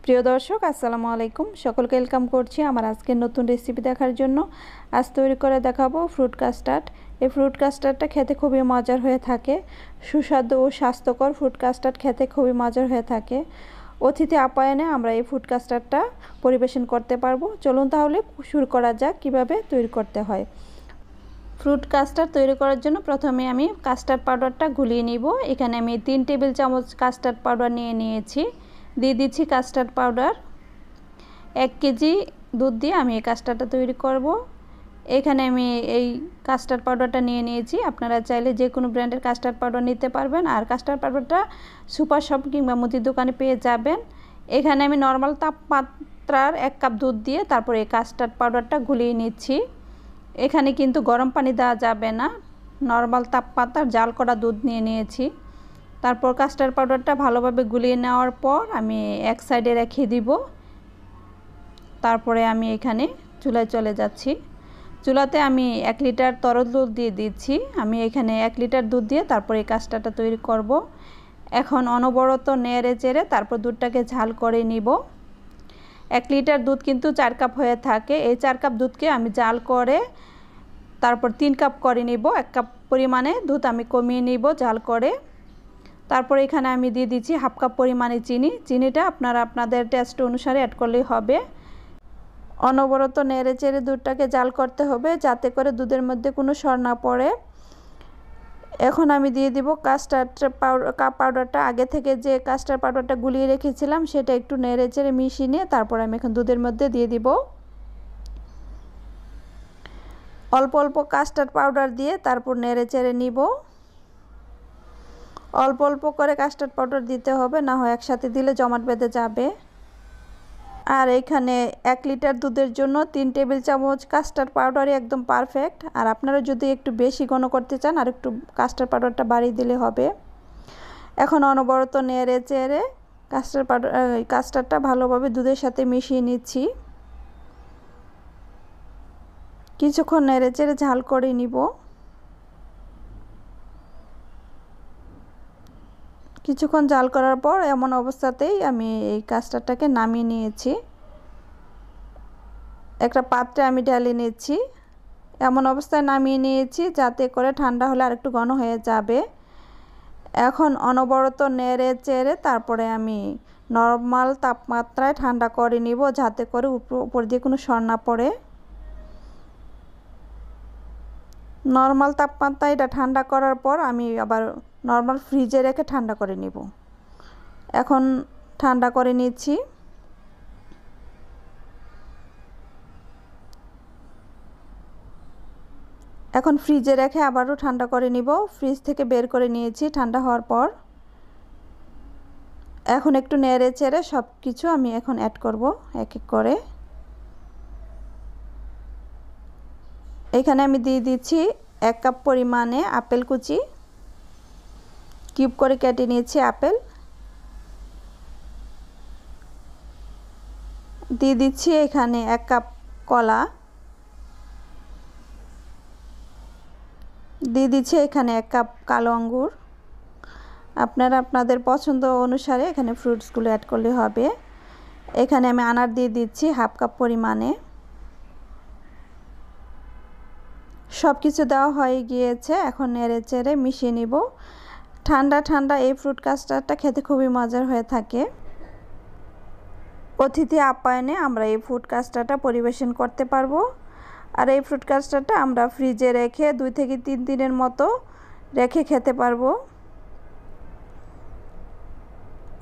প্রিয় দর্শক আসসালামু আলাইকুম, সকলকে ওয়েলকাম করছি আমার আজকের নতুন রেসিপি দেখার জন্য। আজ তৈরি করে দেখাবো ফ্রুট কাস্টার্ড। এই ফ্রুট কাস্টার্ডটা খেতে খুবই মজার হয়ে থাকে, সুস্বাদু ও স্বাস্থ্যকর ফ্রুট কাস্টার্ড খেতে খুবই মজার হয়ে থাকে। অতিথি আপ্যায়নে আমরা এই ফ্রুট কাস্টার্ডটা পরিবেশন করতে পারবো। চলুন তাহলে শুরু করা যাক কিভাবে তৈরি করতে হয়। ফ্রুট কাস্টার্ড তৈরি করার জন্য প্রথমে আমি কাস্টার্ড পাউডারটা গুলিয়ে নিব। এখানে আমি 3 টেবিল চামচ কাস্টার্ড পাউডার নিয়েছি। দিয়ে দিচ্ছি কাস্টার্ড পাউডার। 1 কেজি দুধ দিয়ে আমি এই কাস্টার্ডটা তৈরি করব। এখানে আমি এই কাস্টার্ড পাউডারটা নিয়েছি। আপনারা চাইলে যে কোনো ব্র্যান্ডের কাস্টার্ড পাউডার নিতে পারবেন। আর কাস্টার্ড পাউডারটা সুপার শপ কিংবা মুদির দোকানে পেয়ে যাবেন। এখানে আমি নর্মাল তাপমাত্রার 1 কাপ দুধ দিয়ে তারপর এই কাস্টার্ড পাউডারটা গুলিয়ে নিচ্ছি। এখানে কিন্তু গরম পানি দেওয়া যাবে না, নর্মাল তাপমাত্রার জাল করা দুধ নিয়েছি। তারপর কাস্টার্ড পাউডারটা ভালোভাবে গুলিয়ে নেওয়ার পর আমি এক সাইডে রেখে দিব। তারপরে আমি এখানে চুলায় চলে যাচ্ছি। চুলাতে আমি 1 লিটার তরল দুধ দিয়ে দিচ্ছি। আমি এখানে 1 লিটার দুধ দিয়ে তারপর এই কাস্টার্ডটা তৈরি করব। এখন অনবরত নেড়ে চেড়ে তারপর দুধটাকে ঝাল করে নিব। 1 লিটার দুধ কিন্তু 4 কাপ হয়ে থাকে। এই 4 কাপ দুধকে আমি জাল করে তারপর 3 কাপ করে নিব। 1 কাপ পরিমাণে দুধ আমি কমিয়ে নিব জাল করে। তারপর এখানে আমি দিয়ে দিচ্ছি হাফ কাপ পরিমাণে চিনি। চিনিটা আপনারা আপনাদের টেস্ট অনুসারে অ্যাড করলেই হবে। অনবরত নেড়ে চেড়ে দুধটাকে জাল করতে হবে যাতে করে দুধের মধ্যে কোনো সর না পড়ে। এখন আমি দিয়ে দিব কাস্টার্ড পাউডারটা। আগে থেকে যে কাস্টার্ড পাউডারটা গুলিয়ে রেখেছিলাম সেটা একটু নেড়ে চেড়ে মিশিয়ে নিয়ে তারপর আমি এখন দুধের মধ্যে দিয়ে দিব। অল্প অল্প কাস্টার্ড পাউডার দিয়ে তারপর নেড়ে চেড়ে নিব। অল্প অল্প করে কাস্টার্ড পাউডার দিতে হবে, না হয় একসাথে দিলে জমাট বেঁধে যাবে। আর এখানে 1 লিটার দুধের জন্য 3 টেবিল চামচ কাস্টার্ড পাউডারই একদম পারফেক্ট। আর আপনারা যদি একটু বেশি ঘন করতে চান আর একটু কাস্টার্ড পাউডারটা বাড়িয়ে দিলে হবে। এখন অনবরত নেড়ে চেড়ে কাস্টার্ডটা ভালোভাবে দুধের সাথে মিশিয়ে নিচ্ছি। কিছুক্ষণ নেড়ে চেড়ে ঝাল করে নিব। কিছুক্ষণ জাল করার পর এমন অবস্থাতেই আমি এই কাস্টার্ডটাকে নামিয়ে নিয়েছি। একটা পাত্রে আমি ঢেলে নিচ্ছি। এমন অবস্থায় নামিয়ে নিয়েছি যাতে করে ঠান্ডা হলে আরেকটু ঘন হয়ে যাবে। এখন অনবরত নেড়ে চেড়ে তারপরে আমি নরমাল তাপমাত্রায় ঠান্ডা করে নিব যাতে করে উপর দিয়ে কোনো সর না পড়ে। নরমাল তাপমাত্রায় এটা ঠান্ডা করার পর আমি আবার নরমাল ফ্রিজে রেখে ঠান্ডা করে নিব। এখন ঠান্ডা করে নিচ্ছি। এখন ফ্রিজে রেখে আবারও ঠান্ডা করে নিব। ফ্রিজ থেকে বের করে নিয়েছি ঠান্ডা হওয়ার পর। এখন একটু নেড়ে চেড়ে সব কিছু আমি এখন অ্যাড করব এক এক করে। এখানে আমি দিয়ে দিচ্ছি 1 কাপ পরিমাণে আপেল কুচি, কিউব করে কেটে নিয়েছি আপেল। দিয়ে দিচ্ছি এখানে 1 কাপ কলা। দিয়ে দিচ্ছি এখানে 1 কাপ কালো আঙ্গুর। আপনারা আপনাদের পছন্দ অনুসারে এখানে ফ্রুটসগুলো অ্যাড করলে হবে। এখানে আমি আনার দিয়ে দিচ্ছি হাফ কাপ পরিমাণে। সব কিছু দেওয়া হয়ে গিয়েছে। এখন নেড়ে চেড়ে মিশিয়ে নিব। ঠান্ডা ঠান্ডা এই ফ্রুট কাস্টার্ডটা খেতে খুবই মজার হয়ে থাকে। অতিথি আপ্যায়নে আমরা এই ফ্রুট কাস্টার্ডটা পরিবেশন করতে পারবো। আর এই ফ্রুট কাস্টার্ডটা আমরা ফ্রিজে রেখে 2 থেকে 3 দিনের মতো রেখে খেতে পারবো।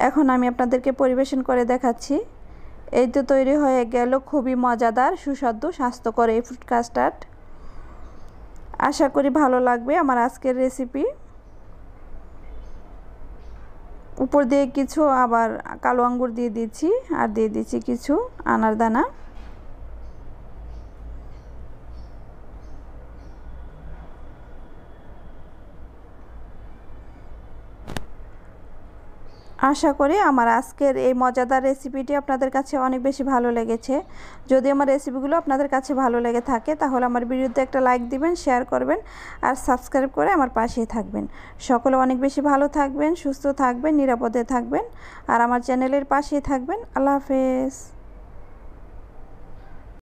এখন আমি আপনাদেরকে পরিবেশন করে দেখাচ্ছি। এই তো তৈরি হয়ে গেল খুবই মজাদার সুস্বাদু স্বাস্থ্যকর এই ফ্রুট কাস্টার্ড। আশা করি ভালো লাগবে আমার আজকের রেসিপি। উপর দিয়ে কিছু আবার কালো আঙ্গুর দিয়ে দিচ্ছি আর দিয়ে দিচ্ছি কিছু আনার দানা। আশা করি আমার আজকের এই মজাদার রেসিপিটি আপনাদের কাছে অনেক বেশি ভালো লেগেছে। যদি আমার রেসিপিগুলো আপনাদের কাছে ভালো লেগে থাকে তাহলে আমার ভিডিওতে একটা লাইক দিবেন, শেয়ার করবেন আর সাবস্ক্রাইব করে আমার পাশেই থাকবেন। সকলে অনেক বেশি ভালো থাকবেন, সুস্থ থাকবেন, নিরাপদে থাকবেন আর আমার চ্যানেলের পাশেই থাকবেন। আল্লাহ হাফেজ।